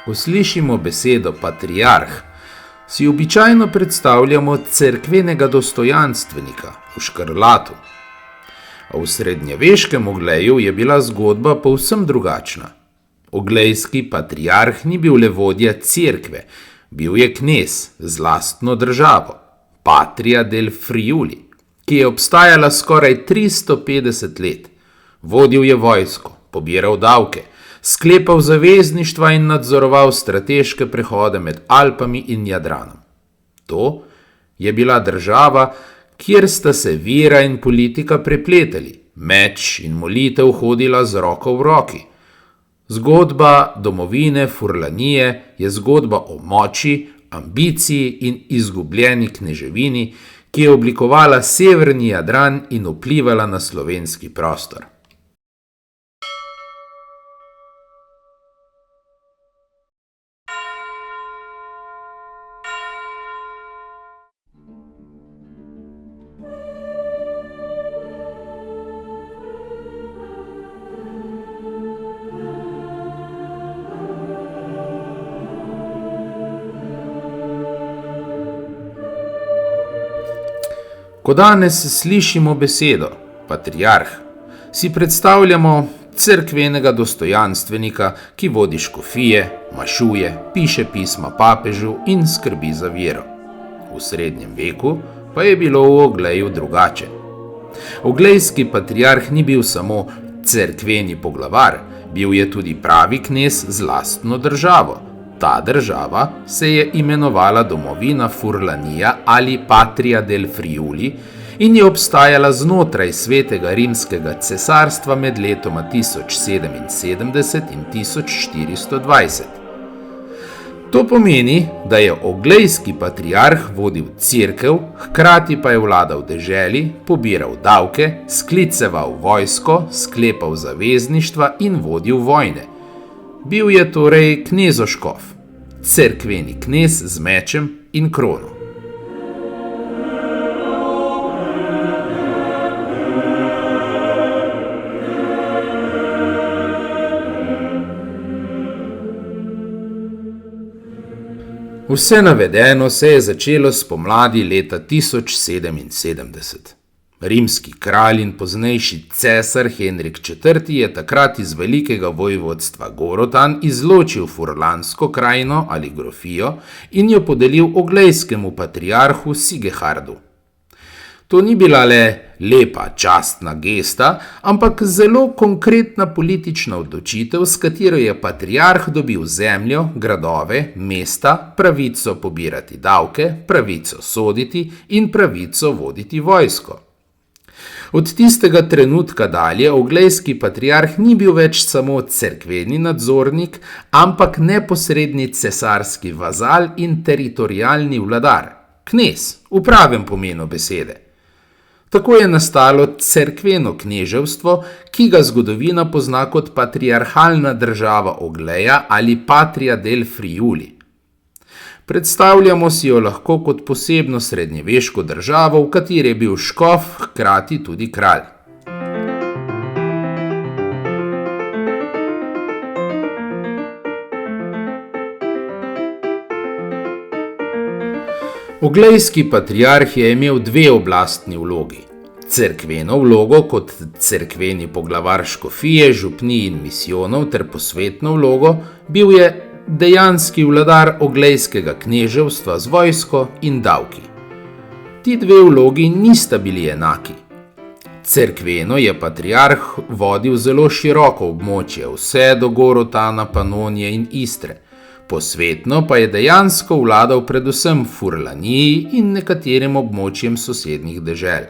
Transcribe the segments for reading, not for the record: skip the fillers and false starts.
Ko slišimo besedo patriarh, si običajno predstavljamo cerkvenega dostojanstvenika v škrlatu. A v srednjeveškem Ogleju je bila zgodba povsem drugačna. Oglejski patriarh ni bil le vodja cerkve, bil je knez z lastno državo, Patria del Friuli, ki je obstajala skoraj 350 let. Vodil je vojsko, pobiral davke, sklepal zavezništva in nadzoroval strateške prehode med Alpami in Jadranom. To je bila država, kjer sta se vera in politika prepletali, meč in molitev hodila z roko v roki. Zgodba domovine Furlanije je zgodba o moči, ambiciji in izgubljeni kneževini, ki je oblikovala severni Jadran in vplivala na slovenski prostor. Ko danes slišimo besedo patriarh, si predstavljamo cerkvenega dostojanstvenika, ki vodi škofije, mašuje, piše pisma papežu in skrbi za vero. V srednjem veku pa je bilo v Ogleju drugače. Oglejski patriarh ni bil samo cerkveni poglavar, bil je tudi pravi knez z lastno državo. Ta država se je imenovala domovina Furlanija ali Patria del Friuli in je obstajala znotraj svetega rimskega cesarstva med letoma 1077 in 1420. To pomeni, da je oglejski patriarh vodil cerkev, hkrati pa je vladal deželi, pobiral davke, skliceval vojsko, sklepal zavezništva in vodil vojne. Bil je torej knezoškof, cerkveni knez z mečem in krono. Vse navedeno se je začelo spomladi leta 1077. Rimski kralj in poznejši cesar Henrik IV. Je takrat iz velikega vojvodstva Gorotan izločil Furlansko krajino ali grofijo in jo podelil oglejskemu patriarhu Sigehardu. To ni bila le lepa, častna gesta, ampak zelo konkretna politična odločitev, s katero je patriarh dobil zemljo, gradove, mesta, pravico pobirati davke, pravico soditi in pravico voditi vojsko. Od tistega trenutka dalje oglejski patriarh ni bil več samo cerkveni nadzornik, ampak neposredni cesarski vazal in teritorialni vladar, knez v pravem pomenu besede. Tako je nastalo cerkveno kneževstvo, ki ga zgodovina pozna kot patriarhalna država Ogleja ali Patria del Friuli. Predstavljamo si jo lahko kot posebno srednjeveško državo, v kateri je bil škof hkrati tudi kralj. Oglejski patriarh je imel dve oblastni vlogi. Cerkveno vlogo kot cerkveni poglavar škofije, župnij in misijonov ter posvetno vlogo bil je dejanski vladar oglejskega kneževstva z vojsko in davki. Ti dve vlogi nista bili enaki. Cerkveno je patriarh vodil zelo široko območje, vse do Gorotana, Panonije in Istre. Posvetno pa je dejansko vladal predvsem Furlaniji in nekaterim območjem sosednjih dežel.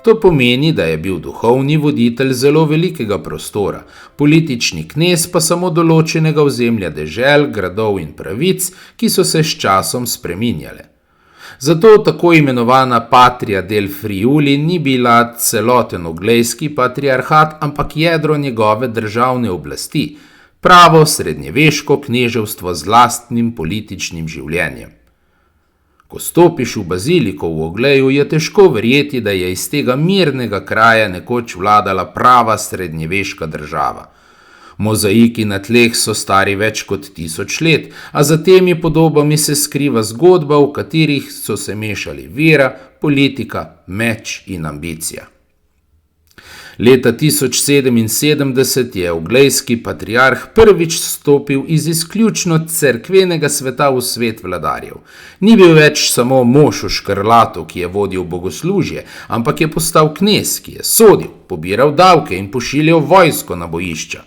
To pomeni, da je bil duhovni voditelj zelo velikega prostora, politični knez pa samo določenega ozemlja dežel, gradov in pravic, ki so se s časom spreminjale. Zato tako imenovana Patria del Friuli ni bila celoten oglejski patriarhat, ampak jedro njegove državne oblasti, pravo srednjeveško kneževstvo z lastnim političnim življenjem. Ko stopiš v baziliko v Ogleju, je težko verjeti, da je iz tega mirnega kraja nekoč vladala prava srednjeveška država. Mozaiki na tleh so stari več kot 1000 let, a za temi podobami se skriva zgodba, v katerih so se mešali vera, politika, meč in ambicija. Leta 1077 je oglejski patriarh prvič stopil iz izključno cerkvenega sveta v svet vladarjev. Ni bil več samo mož v škrlatu, ki je vodil bogoslužje, ampak je postal knez, ki je sodil, pobiral davke in pošiljal vojsko na bojišča.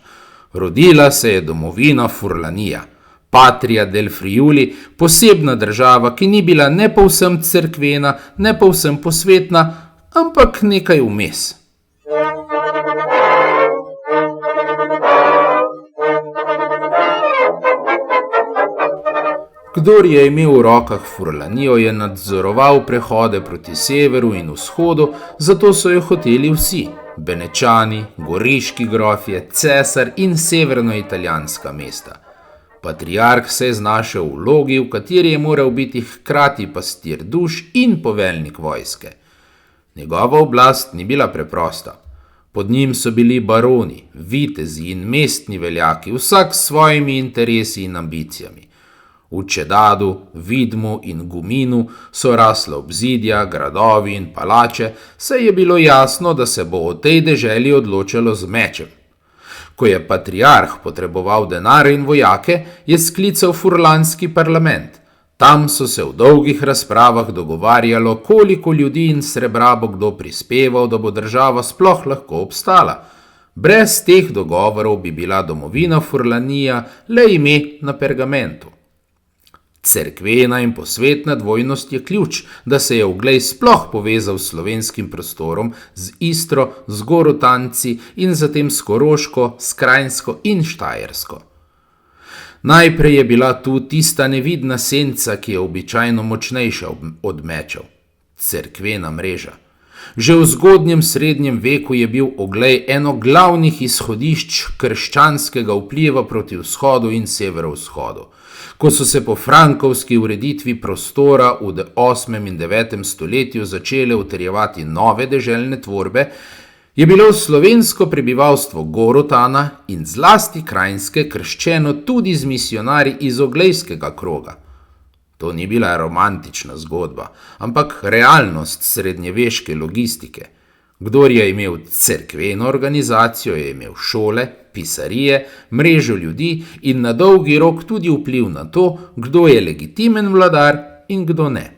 Rodila se je domovina Furlanija, Patria del Friuli, posebna država, ki ni bila ne povsem cerkvena, ne povsem posvetna, ampak nekaj vmes. Kdor je imel v rokah Furlanijo, je nadzoroval prehode proti severu in vzhodu, zato so jo hoteli vsi, Benečani, goriški grofje, cesar in severnoitalijanska mesta. Patriarh se je znašel v vlogi, v kateri je moral biti hkrati pastir duš in poveljnik vojske. Njegova oblast ni bila preprosta. Pod njim so bili baroni, vitezi in mestni veljaki, vsak s svojimi interesi in ambicijami. V Čedadu, Vidmu in Guminu so rasla obzidja, gradovi in palače, saj je bilo jasno, da se bo o tej deželi odločalo z mečem. Ko je patriarh potreboval denar in vojake, je sklical furlanski parlament. Tam so se v dolgih razpravah dogovarjalo, koliko ljudi in srebra bo kdo prispeval, da bo država sploh lahko obstala. Brez teh dogovorov bi bila domovina Furlanija le ime na pergamentu. Cerkvena in posvetna dvojnost je ključ, da se je Oglej sploh povezal s slovenskim prostorom, z Istro, z Gorotanci in zatem s Koroško, s Kranjsko in Štajersko. Najprej je bila tu tista nevidna senca, ki je običajno močnejša od mečev. Cerkvena mreža. Že v zgodnjem srednjem veku je bil Oglej eno glavnih izhodišč krščanskega vpliva proti vzhodu in severovzhodu. Ko so se po frankovski ureditvi prostora v 8. in 9. stoletju začele utrjevati nove deželne tvorbe, je bilo slovensko prebivalstvo Gorotana in zlasti Kranjske krščeno tudi z misionarji iz oglejskega kroga. To ni bila romantična zgodba, ampak realnost srednjeveške logistike. Kdor je imel cerkveno organizacijo, je imel šole, pisarije, mrežo ljudi in na dolgi rok tudi vpliv na to, kdo je legitimen vladar in kdo ne.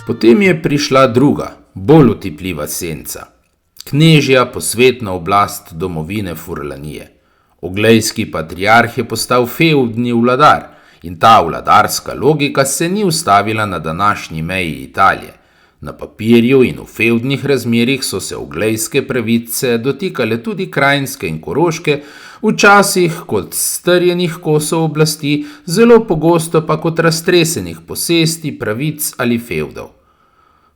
Potem je prišla druga, bolj utipljiva senca. Knežja posvetna oblast domovine Furlanije. Oglejski patriarh je postal fevdni vladar in ta vladarska logika se ni ustavila na današnji meji Italije. Na papirju in v fevdnih razmerjih so se oglejske pravice dotikale tudi Kranjske in Koroške, včasih kot strjenih kosov oblasti, zelo pogosto pa kot raztresenih posesti, pravic ali fevdov.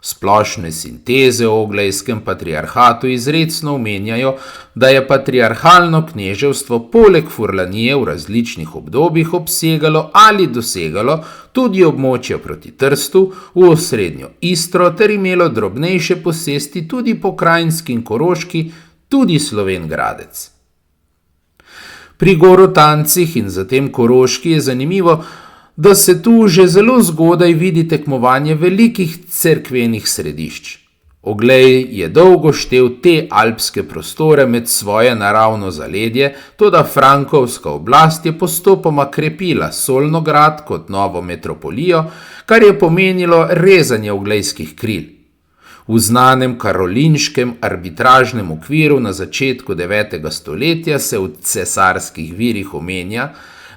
Splošne sinteze o oglejskem patriarhatu izrecno omenjajo, da je patriarhalno kneževstvo poleg Furlanije v različnih obdobjih obsegalo ali dosegalo tudi območja proti Trstu, v osrednjo Istro ter imelo drobnejše posesti tudi po Kranjski in Koroški, tudi Slovenj Gradec. Pri Gorotancih in zatem Koroški je zanimivo, da se tu že zelo zgodaj vidi tekmovanje velikih cerkvenih središč. Oglej je dolgo štel te alpske prostore med svoje naravno zaledje, toda frankovska oblast je postopoma krepila Solnograd kot novo metropolijo, kar je pomenilo rezanje oglejskih kril. V znanem karolinškem arbitražnem okviru na začetku 9. stoletja se v cesarskih virih omenja,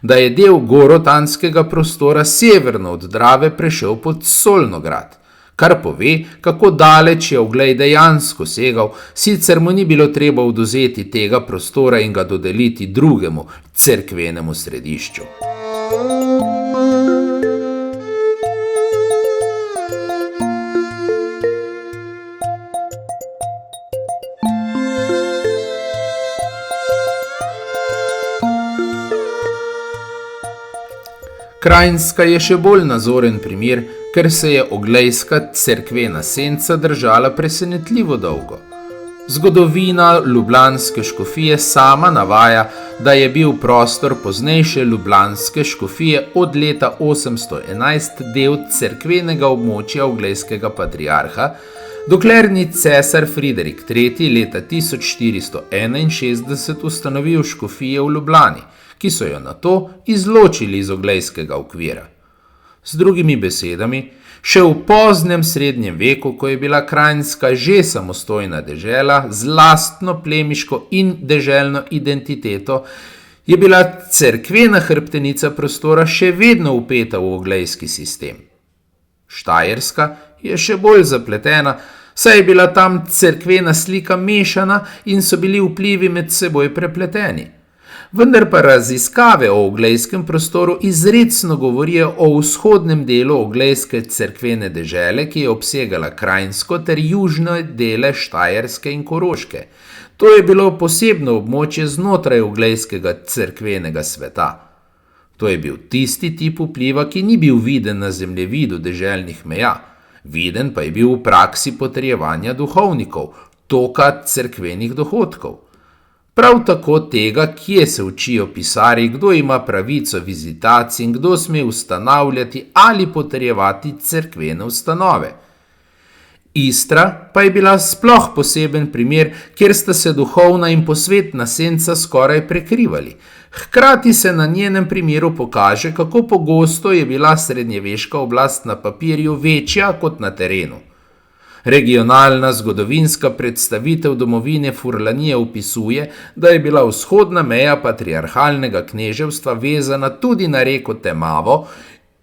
da je del gorotanskega prostora severno od Drave prešel pod Solnograd, kar pove, kako daleč je Oglej dejansko segal, sicer mu ni bilo treba odvzeti tega prostora in ga dodeliti drugemu cerkvenemu središču. Kranjska je še bolj nazoren primer, ker se je oglejska cerkvena senca držala presenetljivo dolgo. Zgodovina ljubljanske škofije sama navaja, da je bil prostor poznejše ljubljanske škofije od leta 811 del cerkvenega območja oglejskega patriarha, dokler ni cesar Friderik III. Leta 1461 ustanovil škofije v Ljubljani, ki so jo nato izločili iz oglejskega okvira. Z drugimi besedami, še v poznem srednjem veku, ko je bila Kranjska že samostojna dežela z lastno plemiško in deželno identiteto, je bila cerkvena hrbtenica prostora še vedno vpeta v oglejski sistem. Štajerska je še bolj zapletena, saj je bila tam cerkvena slika mešana in so bili vplivi med seboj prepleteni. Vendar pa raziskave o oglejskem prostoru izrecno govorijo o vzhodnem delu oglejske cerkvene dežele, ki je obsegala Kranjsko ter južne dele Štajerske in Koroške. To je bilo posebno območje znotraj oglejskega cerkvenega sveta. To je bil tisti tip vpliva, ki ni bil viden na zemljevidu deželnih meja, viden pa je bil v praksi potrjevanja duhovnikov, toka cerkvenih dohodkov. Prav tako tega, kje se učijo pisarji, kdo ima pravico vizitacij in kdo sme ustanavljati ali potrjevati cerkvene ustanove. Istra pa je bila sploh poseben primer, kjer sta se duhovna in posvetna senca skoraj prekrivali. Hkrati se na njenem primeru pokaže, kako pogosto je bila srednjeveška oblast na papirju večja kot na terenu. Regionalna zgodovinska predstavitev domovine Furlanije opisuje, da je bila vzhodna meja patriarhalnega kneževstva vezana tudi na reko Temavo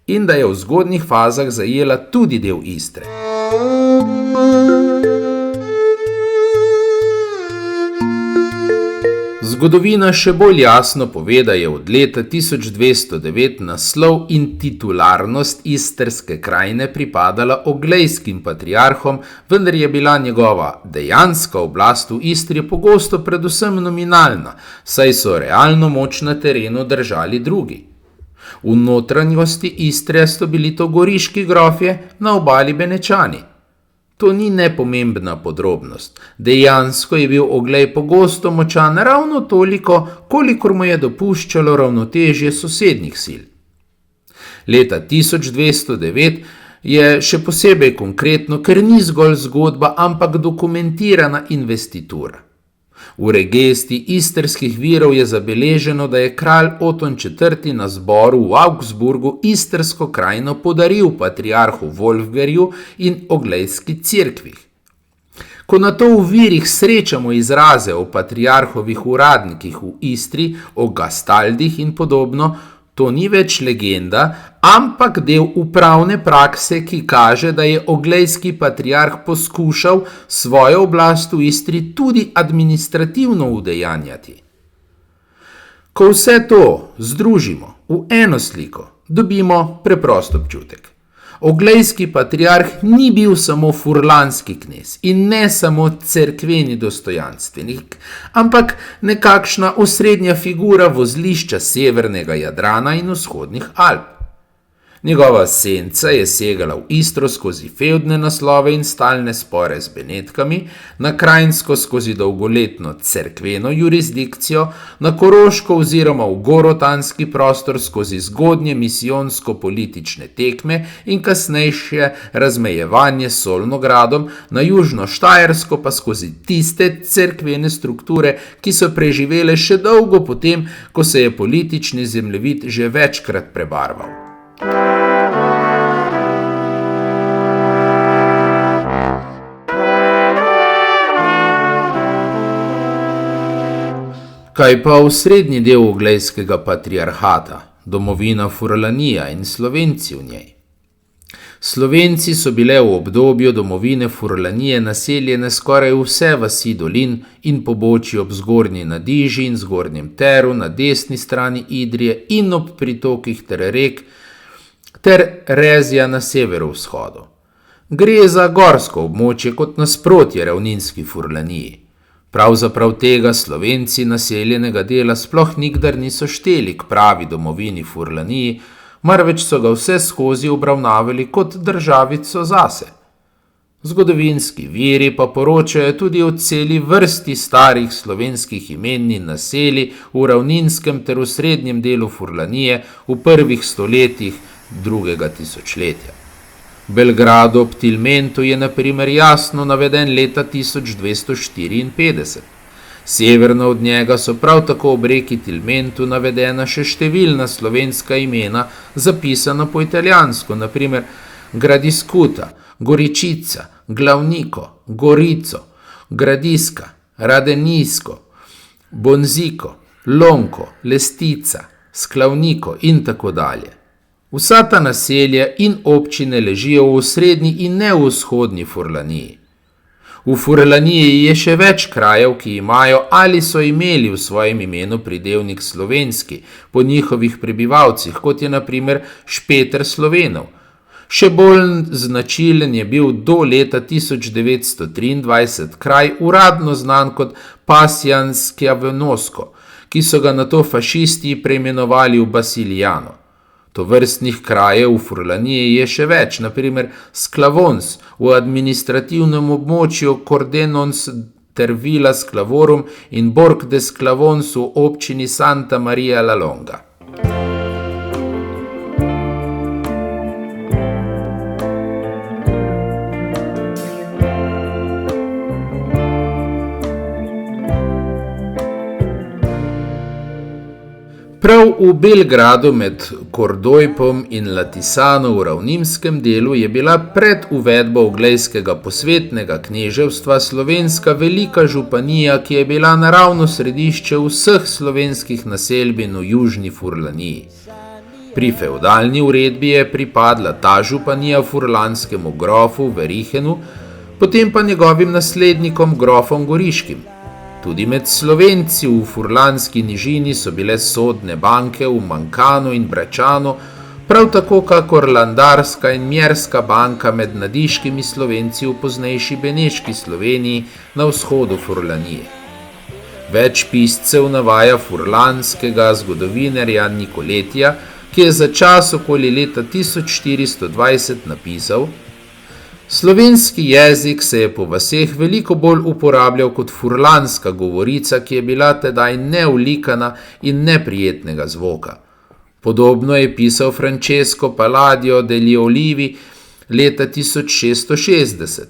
in da je v zgodnjih fazah zajela tudi del Istre. Zgodovina še bolj jasno pove, da je od leta 1209 naslov in titularnost istrske krajine pripadala oglejskim patriarhom, vendar je bila njegova dejanska oblast v Istri pogosto predvsem nominalna, saj so realno moč na terenu držali drugi. V notranjosti Istre so bili to goriški grofje, na obali Benečani. To ni nepomembna podrobnost. Dejansko je bil oglej pogosto močan ravno toliko, kolikor mu je dopuščalo ravnotežje sosednjih sil. Leta 1209 je še posebej konkretno, ker ni zgolj zgodba, ampak dokumentirana investitura. V regesti istrskih virov je zabeleženo, da je kralj Oton IV. Na zboru v Augsburgu istrsko krajino podaril patriarhu Wolfgerju in oglejski cerkvi. Ko na to v virih srečamo izraze o patriarhovih uradnikih v Istri, o gastaldih in podobno, to ni več legenda, ampak del upravne prakse, ki kaže, da je oglejski patriarh poskušal svojo oblast v Istri tudi administrativno udejanjati. Ko vse to združimo v eno sliko, dobimo preprost občutek. Oglejski patriarh ni bil samo furlanski knez in ne samo cerkveni dostojanstvenik, ampak nekakšna osrednja figura vozlišča severnega Jadrana in vzhodnih Alp. Njegova senca je segala v Istro skozi fevdne naslove in stalne spore z Benetkami, na Kranjsko skozi dolgoletno cerkveno jurisdikcijo, na Koroško oziroma v gorotanski prostor skozi zgodnje misijonsko-politične tekme in kasnejše razmejevanje s Solnogradom, na južno Štajersko pa skozi tiste cerkvene strukture, ki so preživele še dolgo potem, ko se je politični zemljevid že večkrat prebarval. Kaj pa v srednji del oglejskega patriarhata, domovina Furlanija in Slovenci v njej? Slovenci so bile v obdobju domovine Furlanije naseljene skoraj vse vasi dolin in pobočji ob Zgornji Nadiži in Zgornjem Teru na desni strani Idrije in ob pritokih ter rek ter Rezja na severovzhodu. Gre za gorsko območje kot nasprotje ravninski Furlaniji. Pravzaprav tega Slovenci naseljenega dela sploh nikdar niso šteli k pravi domovini Furlaniji, marveč so ga vse skozi obravnavali kot državico zase. Zgodovinski viri pa poročajo tudi o celi vrsti starih slovenskih imen in naselij v ravninskem ter v srednjem delu Furlanije v prvih stoletjih drugega tisočletja. V Belgradu ob Tilmentu je na primer jasno naveden leta 1254. Severno od njega so prav tako ob reki Tilmentu navedena še številna slovenska imena, zapisana po italijansko, na primer Gradiskuta, Goričica, Glavniko, Gorico, Gradiska, Radenisko, Bonziko, Lonko, Lestica, Sklavniko in tako dalje. Vsa ta naselja in občine ležijo v srednji in ne v vzhodni Furlaniji. V Furlaniji je še več krajev, ki imajo ali so imeli v svojem imenu pridevnik slovenski po njihovih prebivalcih, kot je na primer Špeter Slovenov. Še bolj značilen je bil do leta 1923 kraj uradno znan kot Pasjanskjavnosko, ki so ga nato fašisti preimenovali v Basiljano. Tovrstnih krajev v Furlaniji je še več, na primer Sklavons v administrativnem območju Cordenons ter Vila Sklavorum in Borg de Sklavons v občini Santa Maria la Longa. Prav v Belgradu med Kordojpom in Latisano v ravninskem delu je bila pred uvedbo oglejskega posvetnega kneževstva slovenska velika županija, ki je bila naravno središče vseh slovenskih naselbin v južni Furlaniji. Pri fevdalni uredbi je pripadla ta županija furlanskemu grofu Verihenu, potem pa njegovim naslednikom grofom Goriškim. Tudi med Slovenci v Furlanski nižini so bile sodne banke v Mankanu in Bračanu, prav tako kakor Landarska in Mjerska banka med nadiškimi Slovenci v poznejši Beneški Sloveniji na vzhodu Furlanije. Več piscev navaja furlanskega zgodovinarja Nikoletija, ki je za čas okoli leta 1420 napisal: Slovenski jezik se je po vaseh veliko bolj uporabljal kot furlanska govorica, ki je bila tedaj neulikana in neprijetnega zvoka. Podobno je pisal Francesco Palladio degli Olivi leta 1660.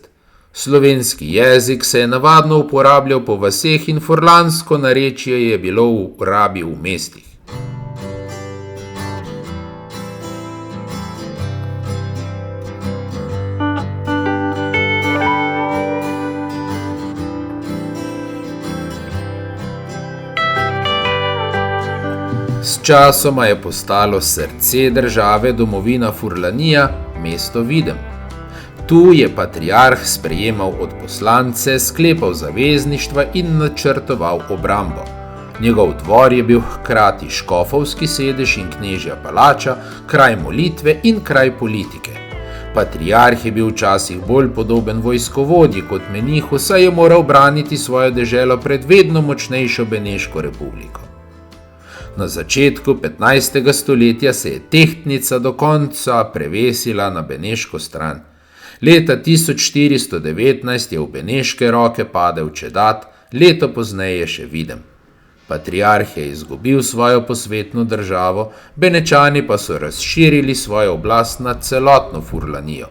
Slovenski jezik se je navadno uporabljal po vaseh in furlansko narečje je bilo v rabi v mestih. Sčasoma je postalo srce države domovina Furlanija, mesto Videm. Tu je patriarh sprejemal odposlance, sklepal zavezništva in načrtoval obrambo. Njegov dvor je bil hkrati škofovski sedež in knežja palača, kraj molitve in kraj politike. Patriarh je bil včasih bolj podoben vojskovodji kot menihu, saj je moral braniti svojo deželo pred vedno močnejšo Beneško republiko. Na začetku 15. stoletja se je tehtnica do konca prevesila na beneško stran. Leta 1419 je v beneške roke padel Čedat, leto pozneje še Videm. Patriarh je izgubil svojo posvetno državo, Benečani pa so razširili svojo oblast nad celotno Furlanijo.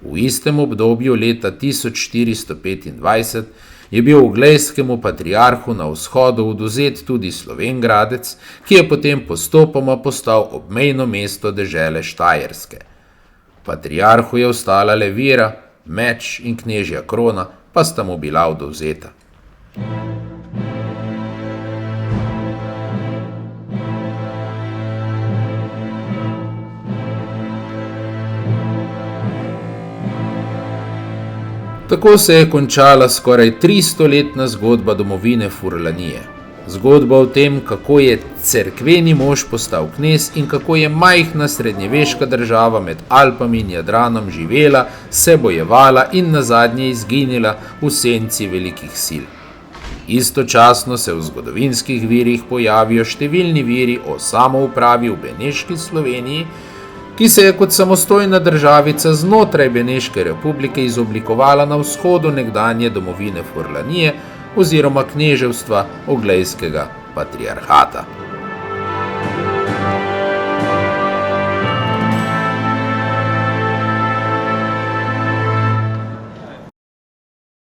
V istem obdobju leta 1425 je bil oglejskemu patriarhu na vzhodu odvzet tudi Slovengradec, ki je potem postopoma postal obmejno mesto dežele Štajerske. Patriarhu je ostala le vira, meč in knežja krona, pa sta mu bila odvzeta. Tako se je končala skoraj 300-letna zgodba domovine Furlanije. Zgodba o tem, kako je cerkveni mož postal knez in kako je majhna srednjeveška država med Alpami in Jadranom živela, se bojevala in nazadnje izginila v senci velikih sil. Istočasno se v zgodovinskih virih pojavijo številni viri o samoupravi v Beneški Sloveniji, ki se je kot samostojna državica znotraj Beneške republike izoblikovala na vzhodu nekdanje domovine Furlanije oziroma kneževstva Oglejskega patriarhata.